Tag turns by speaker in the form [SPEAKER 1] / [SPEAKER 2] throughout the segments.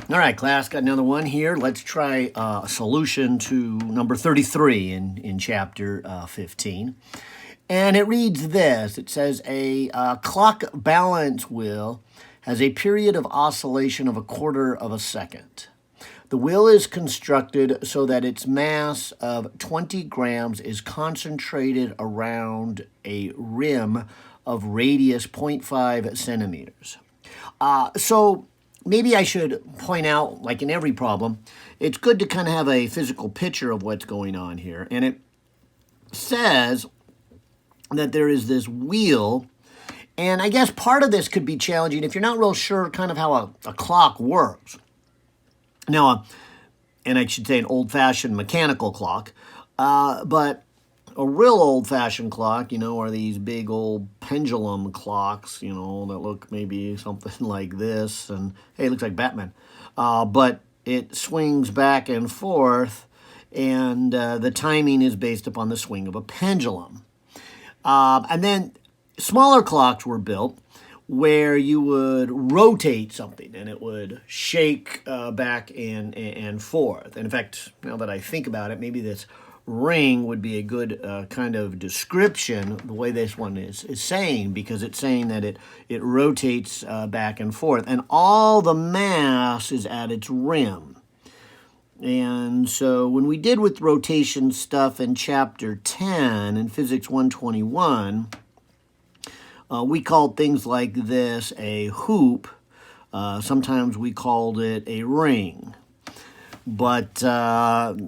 [SPEAKER 1] All right, class, got another one here. Let's try a solution to number 33 in chapter 15. And it reads this. It says a clock balance wheel has a period of oscillation of a quarter of a second. The wheel is constructed so that its mass of 20 grams is concentrated around a rim of radius 0.5 centimeters. So maybe I should point out, like in every problem, it's good to kind of have a physical picture of what's going on here. And it says that there is this wheel, and I guess part of this could be challenging if you're not real sure kind of how a clock works. Now, and I should say an old-fashioned mechanical clock, but a real old-fashioned clock, are these big old pendulum clocks, that look maybe something like this. And, hey, it looks like Batman. But it swings back and forth, and the timing is based upon the swing of a pendulum. And then smaller clocks were built where you would rotate something and it would shake back and forth. And in fact, now that I think about it, maybe this ring would be a good kind of description, the way this one is saying, because it's saying that it rotates back and forth, and all the mass is at its rim. And so when we did with rotation stuff in Chapter 10 in Physics 121, we called things like this a hoop. Sometimes we called it a ring. But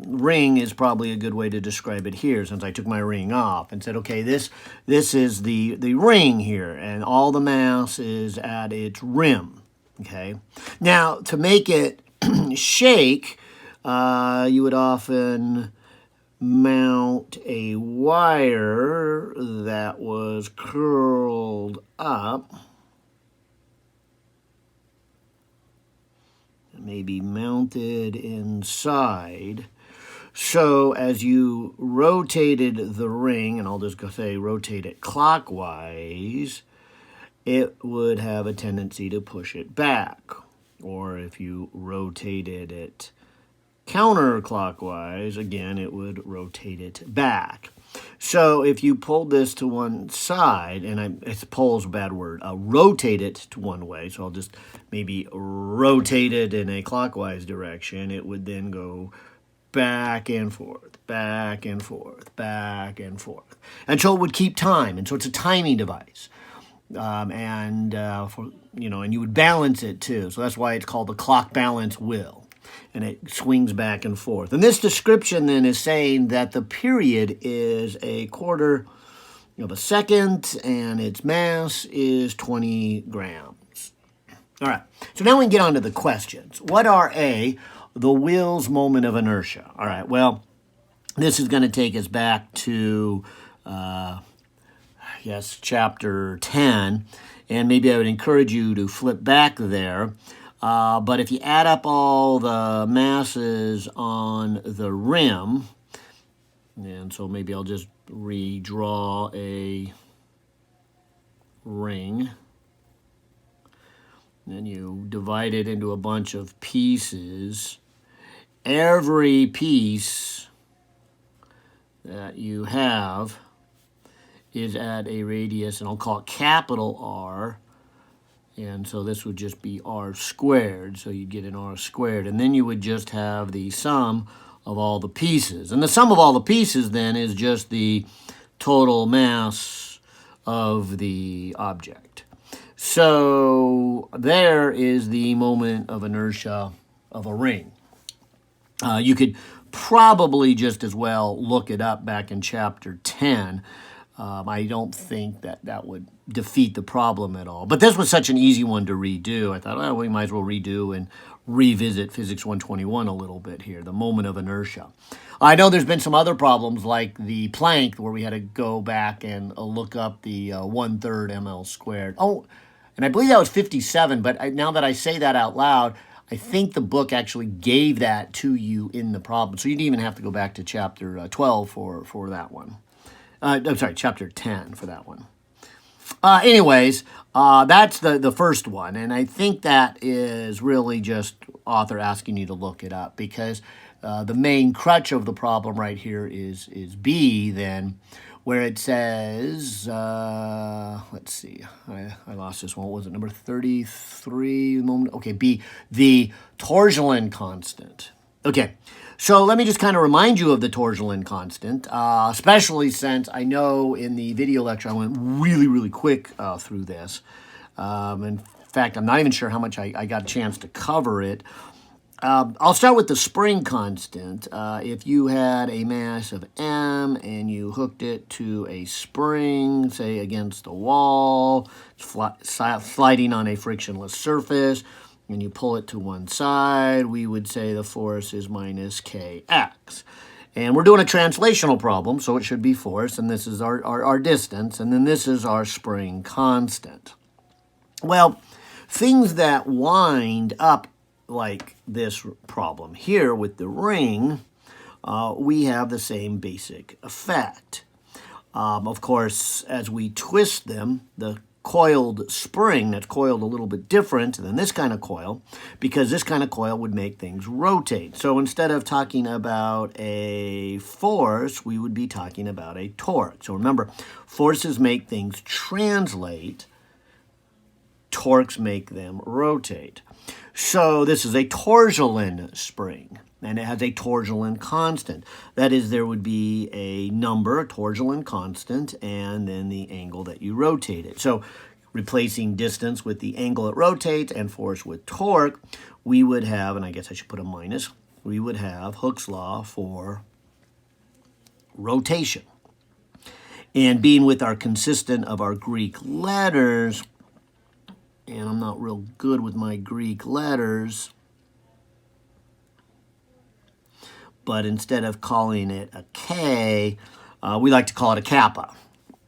[SPEAKER 1] ring is probably a good way to describe it here, since I took my ring off and said, okay, this is the ring here, and all the mass is at its rim. Okay. Now, to make it shake, you would often mount a wire that was curled up, maybe mounted inside. So as you rotated the ring, and I'll just say rotate it clockwise, it would have a tendency to push it back. Or if you rotated it counterclockwise, again, it would rotate it back. So if you pulled this to one side, and pull is a bad word, rotate it to one way, so I'll just maybe rotate it in a clockwise direction, it would then go back and forth, back and forth, back and forth. And so it would keep time, and so it's a timing device. And you would balance it too, so that's why it's called the clock balance wheel. And it swings back and forth. And this description then is saying that the period is a quarter of a second and its mass is 20 grams. All right, so now we can get on to the questions. What are the wheel's moment of inertia? All right, well, this is going to take us back to, chapter 10. And maybe I would encourage you to flip back there. But if you add up all the masses on the rim, and so maybe I'll just redraw a ring, then you divide it into a bunch of pieces. Every piece that you have is at a radius, and I'll call it capital R. And so this would just be r squared, so you'd get an r squared. And then you would just have the sum of all the pieces. And the sum of all the pieces then is just the total mass of the object. So there is the moment of inertia of a ring. You could probably just as well look it up back in Chapter 10. I don't think that would defeat the problem at all. But this was such an easy one to redo. I thought, well, we might as well redo and revisit Physics 121 a little bit here, the moment of inertia. I know there's been some other problems like the Planck where we had to go back and look up the 1/3 ml squared. Oh, and I believe that was 57, but now that I say that out loud, I think the book actually gave that to you in the problem. So you didn't even have to go back to Chapter 12 for that one. I'm sorry, Chapter 10 for that one. Anyways, that's the first one, and I think that is really just author asking you to look it up because the main crutch of the problem right here is B then, where it says, let's see, I lost this one. What was it, number 33? Okay, B, the Tourgelin constant. Okay, so let me just kind of remind you of the Tourgelin constant, especially since I know in the video lecture I went really, really quick through this. In fact, I'm not even sure how much I got a chance to cover it. I'll start with the spring constant. If you had a mass of M and you hooked it to a spring, say against a wall, sliding on a frictionless surface, and you pull it to one side, we would say the force is minus kx. And we're doing a translational problem, so it should be force, and this is our distance, and then this is our spring constant. Well, things that wind up like this problem here with the ring, we have the same basic effect. Of course, as we twist them, the coiled spring that's coiled a little bit different than this kind of coil, because this kind of coil would make things rotate. So instead of talking about a force, we would be talking about a torque. So remember, forces make things translate, torques make them rotate. So this is a Tourgelin spring, and it has a Tourgelin constant. That is, there would be a number, a Tourgelin constant, and then the angle that you rotate it. So replacing distance with the angle it rotates and force with torque, we would have, and I guess I should put a minus, we would have Hooke's law for rotation. And being with our consistent of our Greek letters, and I'm not real good with my Greek letters, but instead of calling it a K, we like to call it a kappa.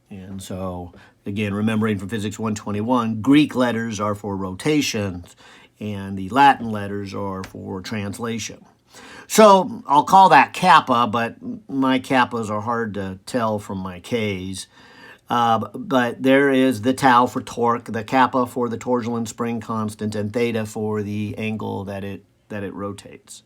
[SPEAKER 1] And so, again, remembering from Physics 121, Greek letters are for rotations, and the Latin letters are for translation. So I'll call that kappa, but my kappas are hard to tell from my Ks. But there is the tau for torque, the kappa for the Tourgelin spring constant, and theta for the angle that it rotates.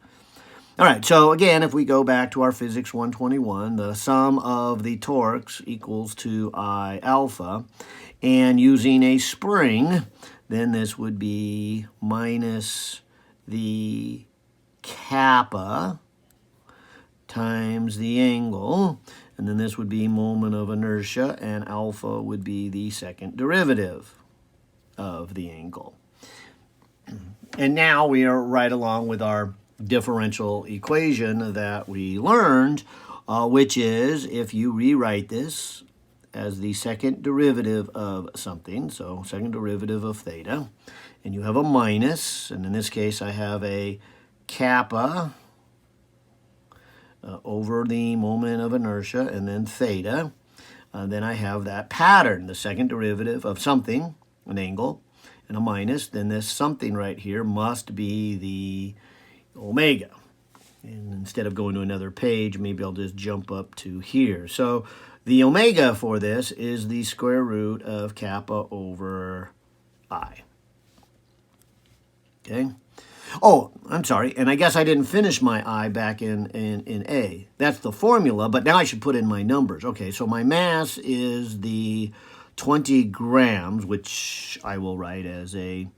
[SPEAKER 1] All right, so again, if we go back to our Physics 121, the sum of the torques equals to I alpha, and using a spring, then this would be minus the kappa times the angle, and then this would be moment of inertia, and alpha would be the second derivative of the angle. And now we are right along with our differential equation that we learned, which is if you rewrite this as the second derivative of something, so second derivative of theta, and you have a minus, and in this case I have a kappa over the moment of inertia, and then theta. Then I have that pattern, the second derivative of something, an angle, and a minus. Then this something right here must be the omega. And instead of going to another page, maybe I'll just jump up to here. So the omega for this is the square root of kappa over I. Okay? Oh, I'm sorry, and I guess I didn't finish my I back in A. That's the formula, but now I should put in my numbers. Okay, so my mass is the 20 grams, which I will write as a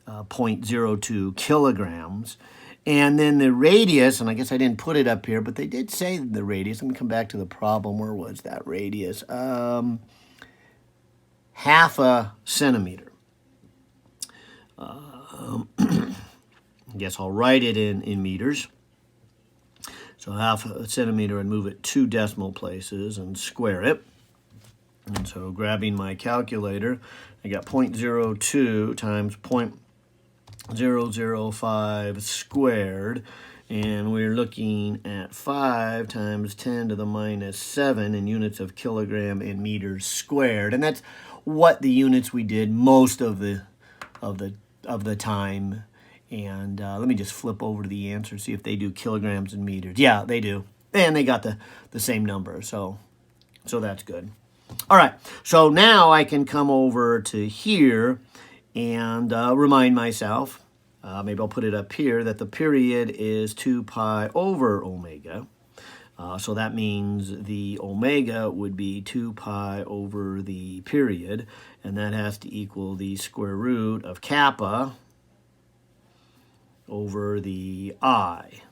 [SPEAKER 1] 0.02 kilograms. And then the radius, and I guess I didn't put it up here, but they did say the radius. Let me come back to the problem. Where was that radius? Half a centimeter. I guess I'll write it in meters. So half a centimeter and move it 2 decimal places and square it. And so grabbing my calculator, I got 0.02 times 0.005 squared. And we're looking at 5 times 10 to the minus 7 in units of kilogram in meters squared. And that's what the units we did most of the time. And let me just flip over to the answer, see if they do kilograms and meters. Yeah, they do. And they got the same number, so that's good. All right, so now I can come over to here and remind myself, maybe I'll put it up here, that the period is 2 pi over omega. So that means the omega would be 2 pi over the period, and that has to equal the square root of kappa over the I.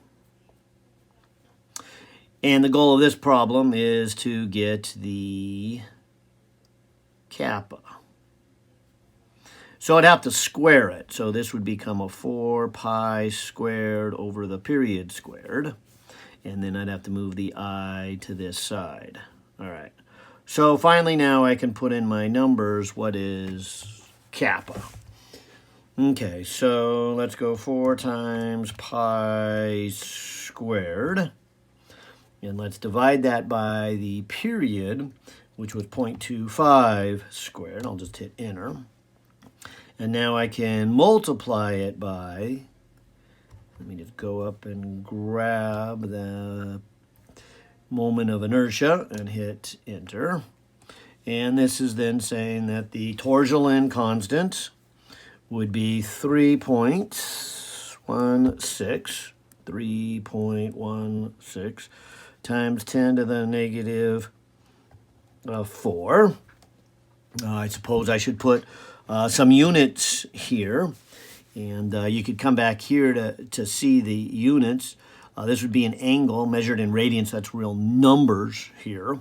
[SPEAKER 1] And the goal of this problem is to get the kappa. So I'd have to square it. So this would become a 4 pi squared over the period squared. And then I'd have to move the I to this side. All right. So finally now I can put in my numbers. What is kappa? Okay, so let's go 4 times pi squared. And let's divide that by the period, which was 0.25 squared. I'll just hit enter. And now I can multiply it by, let me just go up and grab the moment of inertia and hit enter. And this is then saying that the Tourgeoulin constant would be 3.16 times 10 to the negative 4. I suppose I should put some units here, and you could come back here to see the units. This would be an angle measured in radians. That's real numbers here,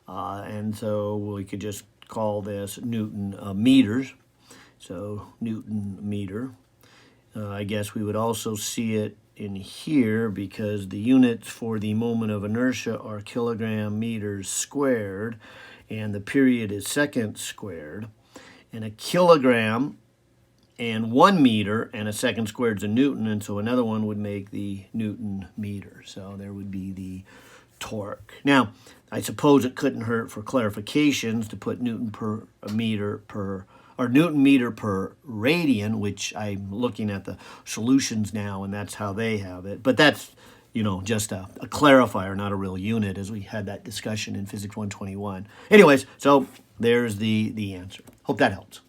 [SPEAKER 1] and so we could just call this Newton meters. So Newton meter. I guess we would also see it in here because the units for the moment of inertia are kilogram meters squared, and the period is second squared. And a kilogram and 1 meter and a second squared is a Newton, and so another one would make the Newton meter. So there would be the torque. Now, I suppose it couldn't hurt for clarifications to put Newton per meter per, or Newton meter per radian, which I'm looking at the solutions now, and that's how they have it. But that's, you know, just a clarifier, not a real unit, as we had that discussion in Physics 121. Anyways, so there's the answer. Hope that helps.